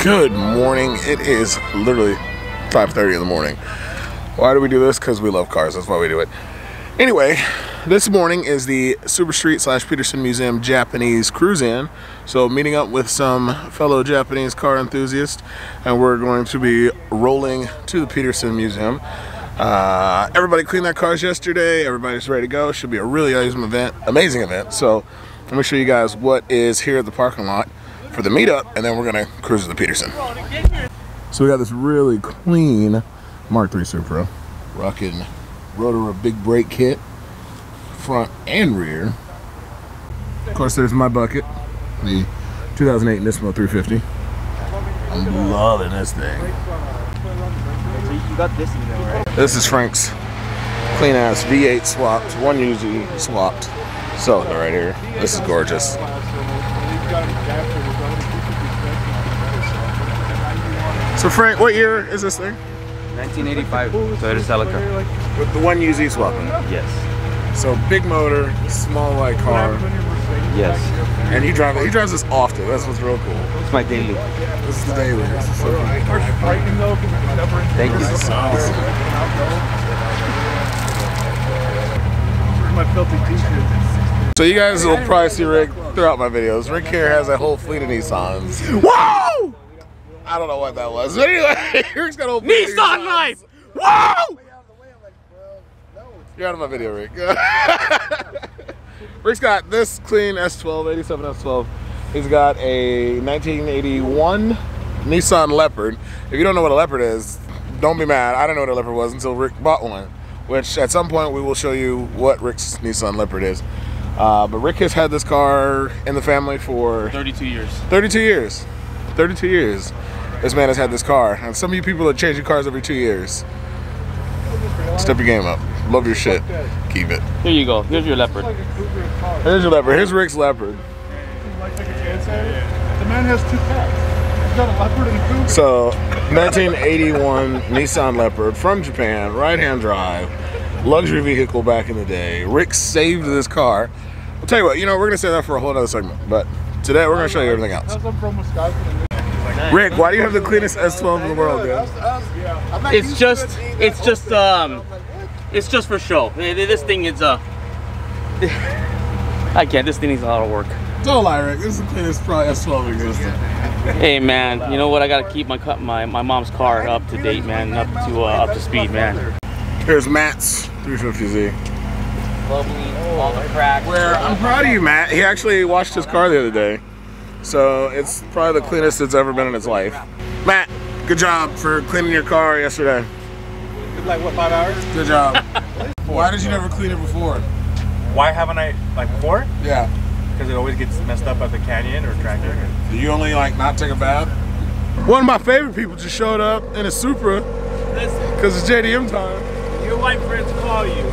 Good morning. It is literally 5:30 in the morning. Why do we do this? Because we love cars. That's why we do it. Anyway, this morning is the Super Street / Petersen Museum Japanese cruise-in. So meeting up with some fellow Japanese car enthusiasts, and we're going to be rolling to the Petersen Museum. Everybody cleaned their cars yesterday. Everybody's ready to go. Should be a really amazing event. So let me show you guys what is here at the parking lot for the meetup, and then we're gonna cruise to the Petersen. So we got this really clean Mark III Supra, rocking Rotor big brake kit, front and rear. Of course, there's my bucket, the 2008 Nismo 350. I'm loving this thing. So you got this in there, right? This is Frank's clean ass V8 swapped, 1UZ swapped cylinder right here. This is gorgeous. So Frank, what year is this thing? 1985 Toyota Supra. With the 1UZ swapping? Yes. So big motor, small light car. Yes. And he drives this often. That's what's real cool. It's my daily. This is the daily. This is so cool. Thank you. This is awesome. My filthy t-shirt. So you guys will probably see Rick throughout my videos. Rick here has a whole fleet of Nissans. Whoa! I don't know what that was. But anyway, Rick's got a whole fleet of Nissan life! Whoa! You're out of my video, Rick. Rick's got this clean S12, 87 S12. He's got a 1981 Nissan Leopard. If you don't know what a Leopard is, don't be mad. I didn't know what a Leopard was until Rick bought one, which at some point we will show you what Rick's Nissan Leopard is. But Rick has had this car in the family for 32 years. 32 years. 32 years. This man has had this car. And some of you people are changing cars every 2 years. Step your game up. Love your shit. Keep it. Here you go. Here's your Leopard. Here's your Leopard. Here's Rick's Leopard. The man has two cats. He's got a Leopard and a cougar. So, 1981 Nissan Leopard from Japan, right-hand drive, luxury vehicle back in the day. Rick saved this car. I'll tell you what, we're gonna say that for a whole other segment, but today we're gonna show you everything else. I'm from Wisconsin. Rick, why do you have the cleanest S12 in the world, dude? It's just for show. This thing is I can't. This thing needs a lot of work. Don't lie, Rick. This is the cleanest probably S12 existing. Hey man, you know what? I gotta keep my mom's car up to date, man. Up to speed, man. Here's Matt's 350Z. Lovely, all the cracks. Where I'm proud of you, Matt. He actually washed his car the other day. So it's probably the cleanest it's ever been in its life. Matt, good job for cleaning your car yesterday. Like what, 5 hours? Good job. Why did you never clean it before? Why haven't I, like before? Yeah. Because it always gets messed up at the canyon or tractor. Do you only like not take a bath? One of my favorite people just showed up in a Supra because it's JDM time. Your white friends call you.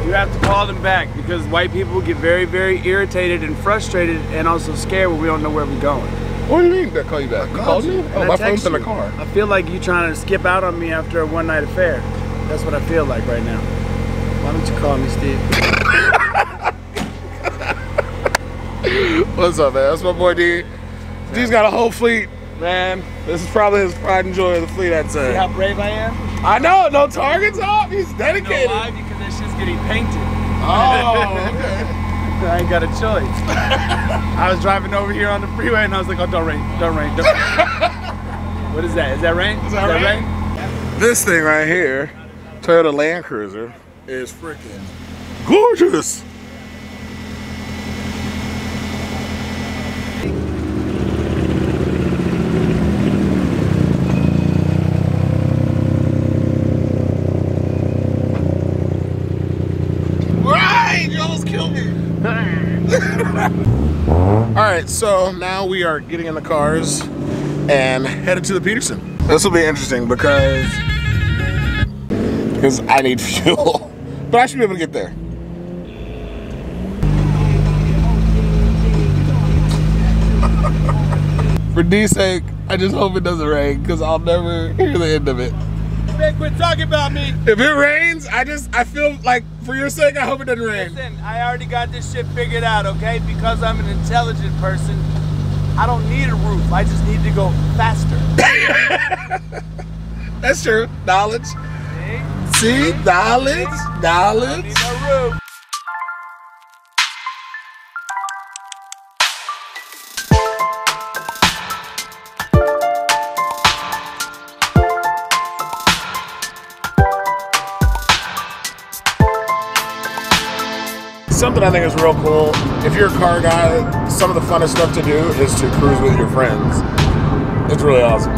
You have to call them back because white people get very, very irritated and frustrated and also scared when we don't know where we're going. What do you mean that call you back? You called me? Oh, my phone's in the car. I feel like you're trying to skip out on me after a one-night affair. That's what I feel like right now. Why don't you call me, Steve? What's up, man? That's my boy D. D's got a whole fleet, man. This is probably his pride and joy of the fleet, I'd say. See how brave I am? I know, no targets off. He's dedicated. You know why? Because that shit's getting painted. Oh, okay. I ain't got a choice. I was driving over here on the freeway and I was like, oh, don't rain, don't rain, don't rain. What is that? Is that rain? Is that rain? This thing right here, Toyota Land Cruiser, is freaking gorgeous. Right, you almost killed me. Alright, so now we are getting in the cars and headed to the Petersen. This will be interesting because I need fuel, but I should be able to get there. For D's sake, I just hope it doesn't rain because I'll never hear the end of it. Man, quit talking about me. If it rains, I feel like, for your sake, I hope it doesn't rain. Listen, I already got this shit figured out, okay? Because I'm an intelligent person, I don't need a roof. I just need to go faster. That's true. Knowledge. See? Knowledge. Knowledge. Need no roof. Something I think is real cool, if you're a car guy, some of the funnest stuff to do is to cruise with your friends. It's really awesome.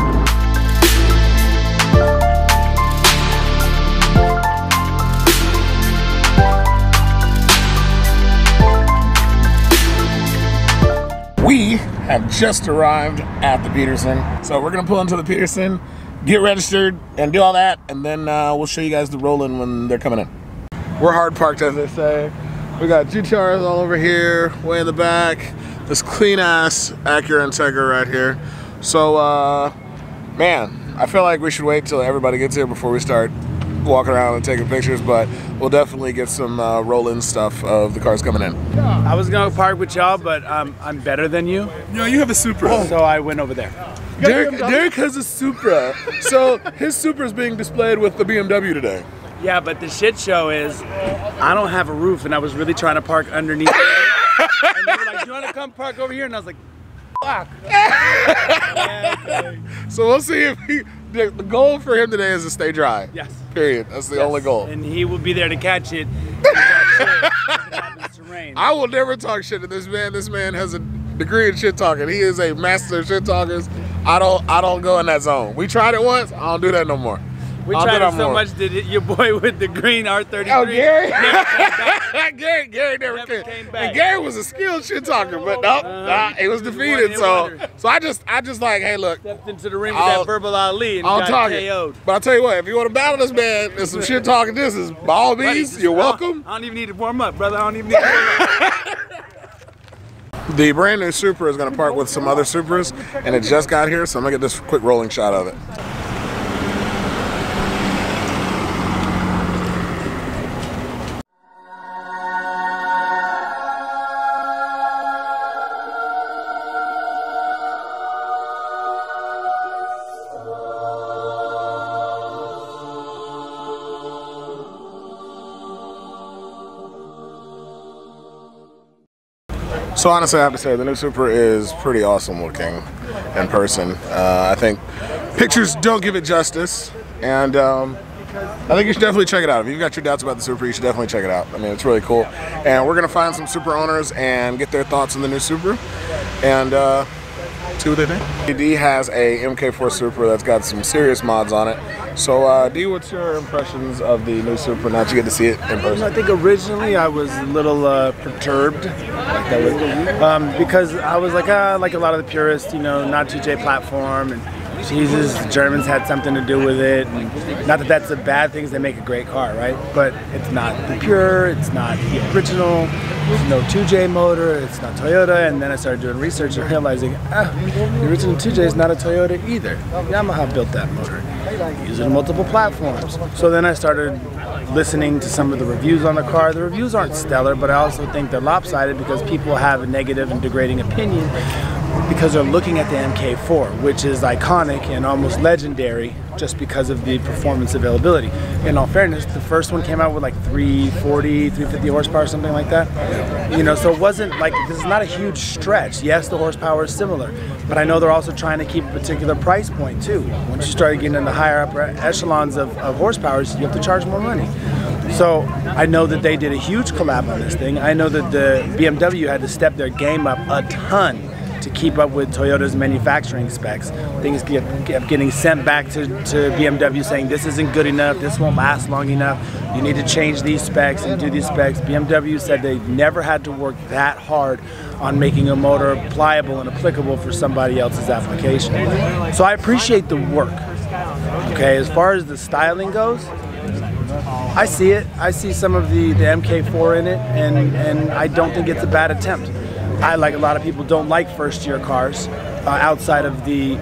We have just arrived at the Petersen. So we're gonna pull into the Petersen, get registered, and do all that, and then we'll show you guys the roll-in when they're coming in. We're hard parked, as they say. We got GTRs all over here, way in the back. This clean ass Acura Integra right here. So, man, I feel like we should wait till everybody gets here before we start walking around and taking pictures, but we'll definitely get some roll-in stuff of the cars coming in. I was gonna park with y'all, but I'm better than you. No, you have a Supra. So I went over there. Derek has a Supra. So his Supra is being displayed with the BMW today. Yeah, but the shit show is, I don't have a roof, and I was really trying to park underneath. And they were like, "Do you want to come park over here?" And I was like, "Fuck." So we'll see if the goal for him today is to stay dry. Yes. Period. That's the only goal. And he will be there to catch it. If it happens to rain. I will never talk shit to this man. This man has a degree in shit talking. He is a master of shit talkers. I don't go in that zone. We tried it once. I don't do that no more. We tried it so much that your boy with the green R33. Oh, Gary? Never came back. Gary never Never came came back. And Gary was a skilled shit talker, but nope, he was defeated. So I just like, hey, look. Stepped into the ring with that verbal Ali and got KO'd. But I'll tell you what, if you want to battle this man and some shit talking distance, by all means, you're welcome. I don't even need to warm up, brother. I don't even need to warm up. The brand new Supra is going to park with some other Supras, and it just got here, so I'm going to get this quick rolling shot of it. So honestly, I have to say the new Supra is pretty awesome looking in person. I think pictures don't give it justice, and I think you should definitely check it out. If you've got your doubts about the Supra, you should definitely check it out. I mean, it's really cool. And we're gonna find some Supra owners and get their thoughts on the new Supra, and see what they think. D has a MK4 Supra that's got some serious mods on it. So D, what's your impressions of the new Supra now that you get to see it in person? I think originally I was a little perturbed, because I was like a lot of the purists, you know, not TJ platform, and Jesus, the Germans had something to do with it. And not that that's a bad thing, they make a great car, right? But it's not the pure, it's not the original, there's no 2J motor, it's not Toyota. And then I started doing research and realizing, the original 2J is not a Toyota either. Yamaha built that motor, using multiple platforms. So then I started listening to some of the reviews on the car. The reviews aren't stellar, but I also think they're lopsided because people have a negative and degrading opinion because they're looking at the MK4, which is iconic and almost legendary just because of the performance availability. In all fairness, the first one came out with like 340, 350 horsepower, something like that. You know, so it wasn't like, this is not a huge stretch. Yes, the horsepower is similar, but I know they're also trying to keep a particular price point too. Once you start getting in the higher upper echelons of horsepowers, you have to charge more money. So I know that they did a huge collab on this thing. I know that the BMW had to step their game up a ton to keep up with Toyota's manufacturing specs. Things kept getting sent back to BMW saying this isn't good enough, this won't last long enough, you need to change these specs and do these specs. BMW said they never had to work that hard on making a motor pliable and applicable for somebody else's application. So I appreciate the work. Okay, as far as the styling goes, I see it. I see some of the MK4 in it, and I don't think it's a bad attempt. I, like a lot of people, don't like first-year cars outside of the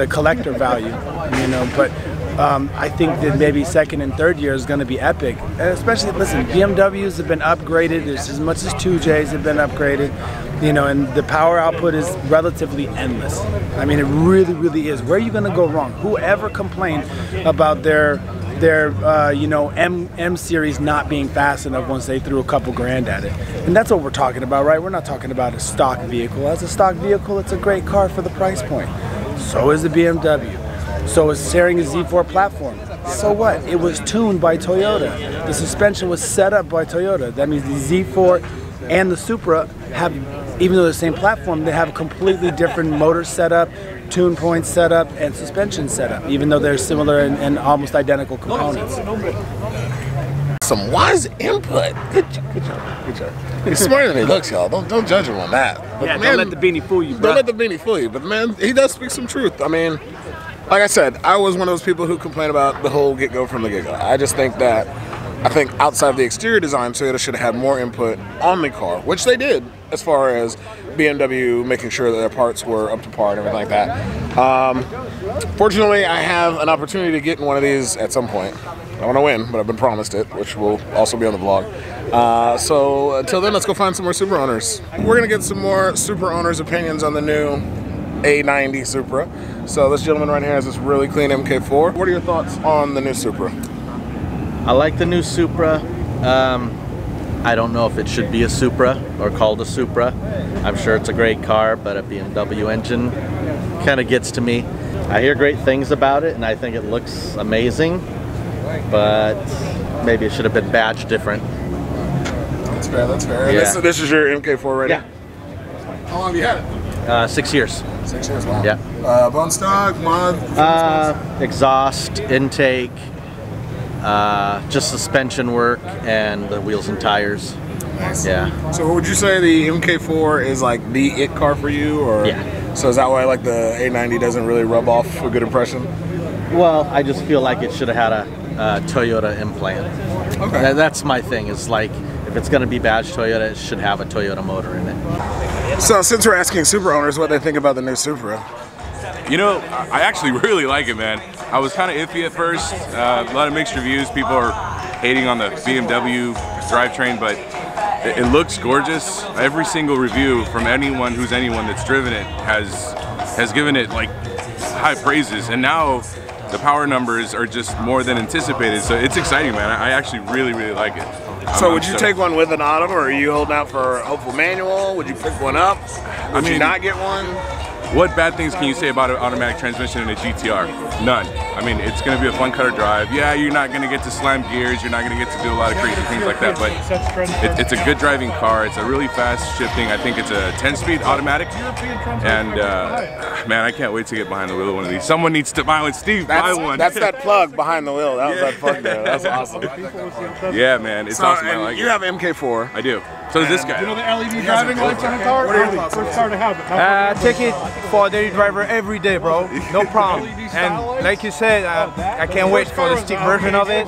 collector value, you know. But I think that maybe second and third year is going to be epic. And especially, listen, BMWs have been upgraded as much as 2Js have been upgraded, you know, and the power output is relatively endless. I mean, it really, really is. Where are you going to go wrong? Whoever complained about their you know, M series not being fast enough once they threw a couple grand at it. And that's what we're talking about, right? We're not talking about a stock vehicle. As a stock vehicle, it's a great car for the price point. So is the BMW. So is sharing a Z4 platform. So what? It was tuned by Toyota. The suspension was set up by Toyota. That means the Z4 and the Supra have, even though they're the same platform, they have a completely different motor setup, tune point setup, and suspension setup, even though they're similar and almost identical components. Some wise input. Good job. He's smarter than he looks, y'all. Don't judge him on that. But Yeah, man, don't let the beanie fool you, bro. don't let the beanie fool you. But man, he does speak some truth. I mean, like I said, I was one of those people who complain about the whole get-go from the get-go. I just think that, outside of the exterior design, Toyota should have had more input on the car, which they did, as far as BMW making sure that their parts were up to par and everything like that. Fortunately, I have an opportunity to get in one of these at some point. I want to win, but I've been promised it, which will also be on the vlog. So until then, let's go find some more Supra owners. We're going to get some more Supra owners' opinions on the new A90 Supra. So this gentleman right here has this really clean MK4. What are your thoughts on the new Supra? I like the new Supra. I don't know if it should be a Supra or called a Supra. I'm sure it's a great car, but a BMW engine kind of gets to me. I hear great things about it, and I think it looks amazing, but maybe it should have been badged different. That's fair, that's fair. Yeah. This is your MK4 right Yeah. here? How long have you had it? 6 years. 6 years, wow. Yeah. Bone stock, mod? Exhaust, intake, just suspension work, and the wheels and tires. Nice. Yeah. So would you say the MK4 is like the it car for you? Or? Yeah. So is that why like the A90 doesn't really rub off a good impression? Well, I just feel like it should have had a Toyota implant. Okay. That's my thing, is like, if it's going to be badged Toyota, it should have a Toyota motor in it. So since we're asking Supra owners what they think about the new Supra. You know, I actually really like it, man. I was kind of iffy at first. A lot of mixed reviews. People are hating on the BMW drivetrain, but it looks gorgeous. Every single review from anyone that's driven it has given it like high praises, and now the power numbers are just more than anticipated. So it's exciting, man. I actually really like it. So would you take one with an auto, or are you holding out for a hopeful manual? Would you pick one up? Would you not get one? What bad things can you say about an automatic transmission in a GTR? None. I mean, it's going to be a fun cutter drive. Yeah, you're not going to get to slam gears. You're not going to get to do a lot of crazy things like that, but it's a good driving car. It's a really fast shifting. I think it's a 10-speed automatic, and man, I can't wait to get behind the wheel of one of these. Someone needs to buy one. Steve, buy one. That's that plug behind the wheel. That was that plug there. That's awesome. Yeah, man, it's awesome. I like you it. have MK4. I do. So does this guy. You know the LED driving lights on the car? What are your thoughts? First car to have it. Take it for a daily driver every day, bro. No problem. And like you said, I can't wait for the stick version of it.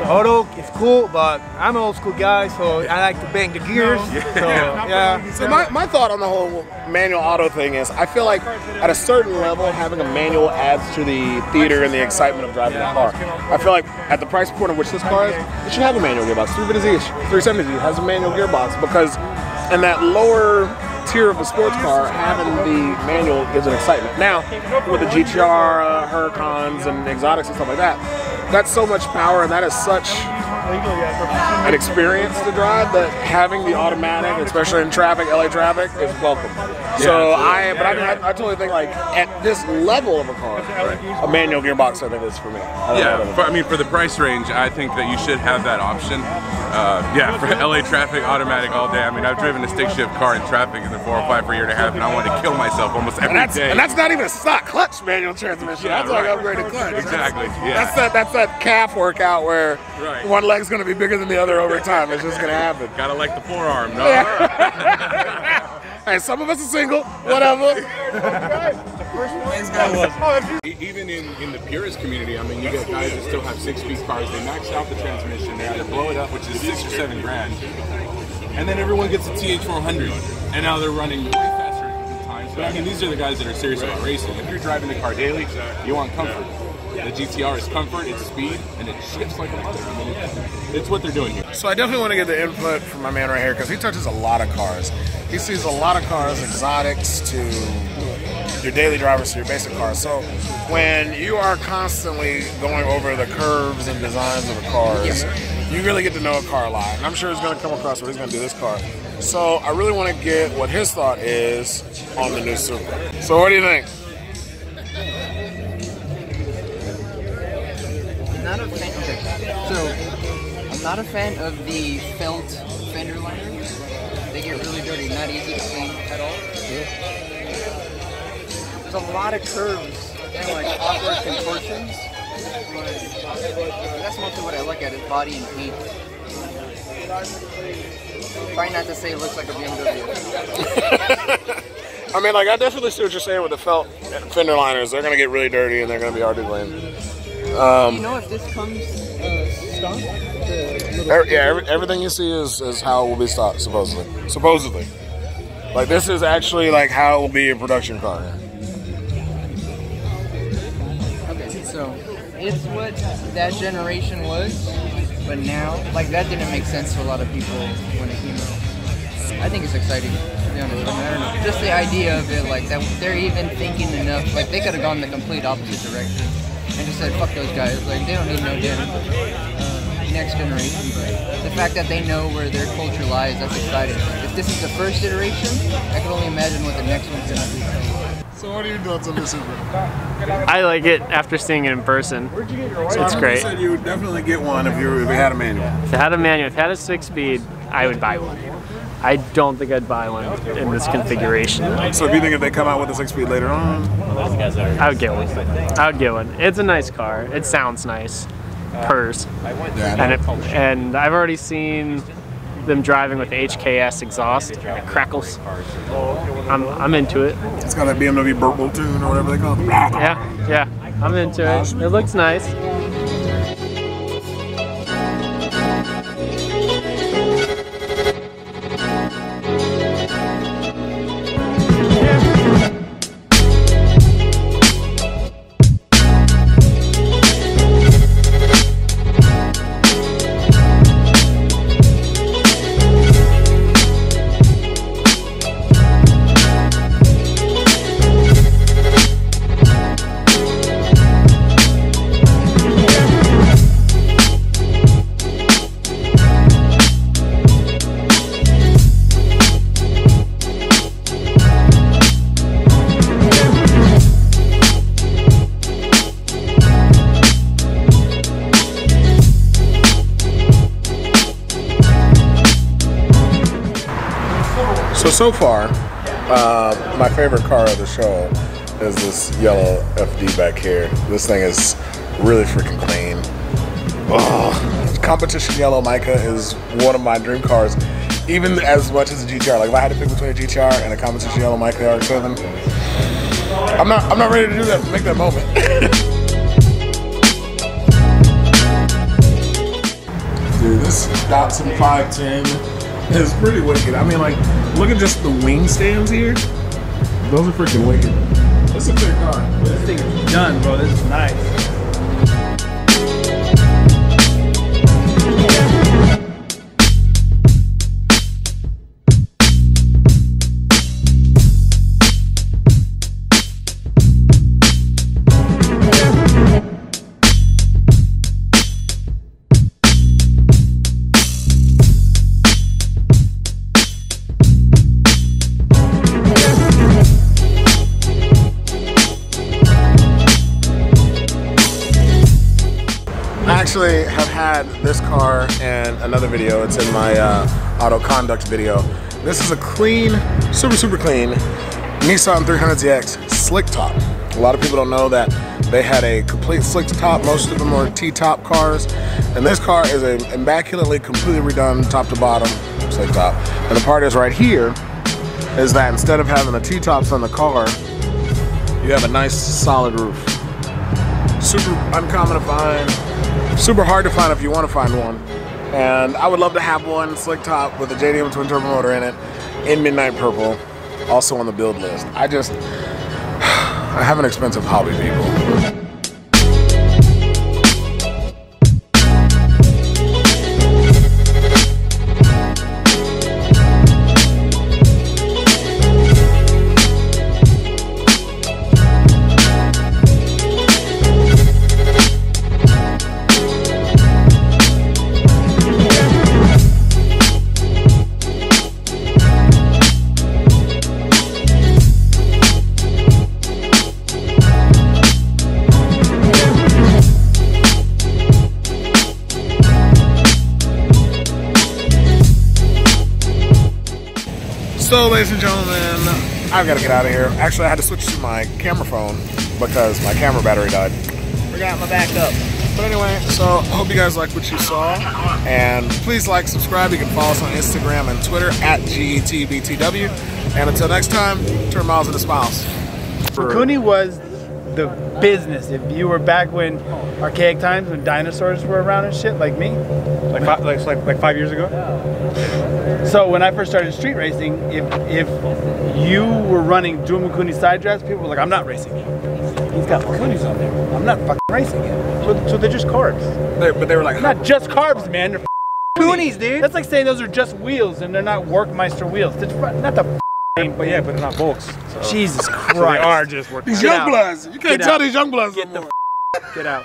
Auto is cool, but I'm an old school guy, so I like to bang the gears. So yeah. So my thought on the whole manual auto thing is, I feel like at a certain level, having a manual adds to the theater and the excitement of driving a car. I feel like at the price point of which this car is, it should have a manual gearbox. 370Z has a manual gearbox, because in that lower tier of a sports car, having the manual gives an excitement. Now, with the GTR, Huracans, and exotics and stuff like that, that's so much power, and that is such an experience to drive, that having the automatic, especially in traffic, LA traffic, is welcome. So I totally think, like, at this level of a car, a manual gearbox, I think is for me. I mean, for the price range, I think that you should have that option. Yeah, for LA traffic, automatic all day. I mean, I've driven a stick shift car in traffic in the 405 for a year and a half, and I wanted to kill myself almost every day. And that's not even a stock clutch manual transmission. Yeah, that's like upgraded clutch. Exactly. Yeah. That's that calf workout where one leg's going to be bigger than the other over time. It's just going to happen. Gotta like the forearm, no? Hey, some of us are single, whatever. Even in the purist community, I mean, you get guys that still have 6-speed cars. They maxed out the transmission. They either blow it up, which is $6 or $7 grand, and then everyone gets a TH400, and now they're running way faster times. But I mean, these are the guys that are serious about racing. If you're driving the car daily, you want comfort. The GTR is comfort, it's speed, and it shifts like a mother. I mean, it's what they're doing here. So I definitely want to get the input from my man right here because he touches a lot of cars. He sees a lot of cars, exotics to your daily drivers to your basic cars. So when you are constantly going over the curves and designs of the cars, you really get to know a car a lot. And I'm sure he's going to come across what he's going to do this car. So I really want to get what his thought is on the new Supra. So what do you think? I'm not a fan of the felt fender liners. They get really dirty, not easy to clean at all. There's a lot of curves and like awkward contortions. That's mostly what I look at is body and paint. Try not to say it looks like a BMW. I mean, like, I definitely see what you're saying with the felt fender liners. They're going to get really dirty and they're going to be hard to clean. Do you know if this comes stock? Yeah, everything you see is how it will be stocked, supposedly. Supposedly. Like, this is actually, like, how it will be a production car. Okay, so it's what that generation was, but now, like, that didn't make sense to a lot of people when it came out. I think it's exciting, to be honest. I don't know. Just the idea of it, like, that they're even thinking enough. Like, they could have gone the complete opposite direction and just said, fuck those guys. Like, they don't need no damn next generation. But the fact that they know where their culture lies, that's exciting. If this is the first iteration, I can only imagine what the next one's going to be. So what are your thoughts on this Supra? I like it after seeing it in person. It's great. You said you would definitely get one if you had a manual. If it had a manual, if it had a 6-speed, I would buy one. I don't think I'd buy one in this configuration. So if you think if they come out with a 6-speed later on? I would get one. I would get one. It's a nice car. It sounds nice. Purrs. And I've already seen them driving with HKS exhaust. It crackles. I'm into it. It's got that BMW burble tune or whatever they call it. Yeah, I'm into it. It looks nice. So far, my favorite car of the show is this yellow FD back here. This thing is really freaking clean. Oh, competition yellow mica is one of my dream cars, even as much as a GTR. Like if I had to pick between a GTR and a competition yellow mica RX-7, I'm not ready to do that. Make that moment. Dude, this Datsun 510 is pretty wicked. I mean, like, look at just the wing stands here. Those are freaking wicked. It's a clear car. This thing is done, bro. This is nice. I actually have had this car in another video. It's in my auto conduct video. This is a clean, super clean Nissan 300ZX slick top. A lot of people don't know that they had a complete slick top. Most of them are T-top cars. And this car is an immaculately, completely redone top to bottom slick top. And the part is right here is that instead of having the T-tops on the car, you have a nice solid roof. Super uncommon to find. Super hard to find if you want to find one. And I would love to have one slick top with a JDM twin turbo motor in it in midnight purple, also on the build list. I have an expensive hobby, people. So, ladies and gentlemen, I've got to get out of here. Actually, I had to switch to my camera phone because my camera battery died. Forgot my backup. But anyway, so I hope you guys liked what you saw. And please like, subscribe. You can follow us on Instagram and Twitter at GETBTW. And until next time, turn miles into smiles. Mikuni was the business. If you were back when archaic times when dinosaurs were around and shit, like me, Like 5 years ago? so when I first started street racing, if you were running dual Mikuni side drafts, people were like, I'm not racing you. He's got Mikunis on there. I'm not fucking racing you. So they're just carbs. But they were like, Not just carbs, man. They're Mikunis, dude. That's like saying those are just wheels and they're not Workmeister wheels. That's not the But yeah, but they're not bulks. So. Jesus Christ. So they are just working. these young bloods. You can't tell these young bloods no more. Get out.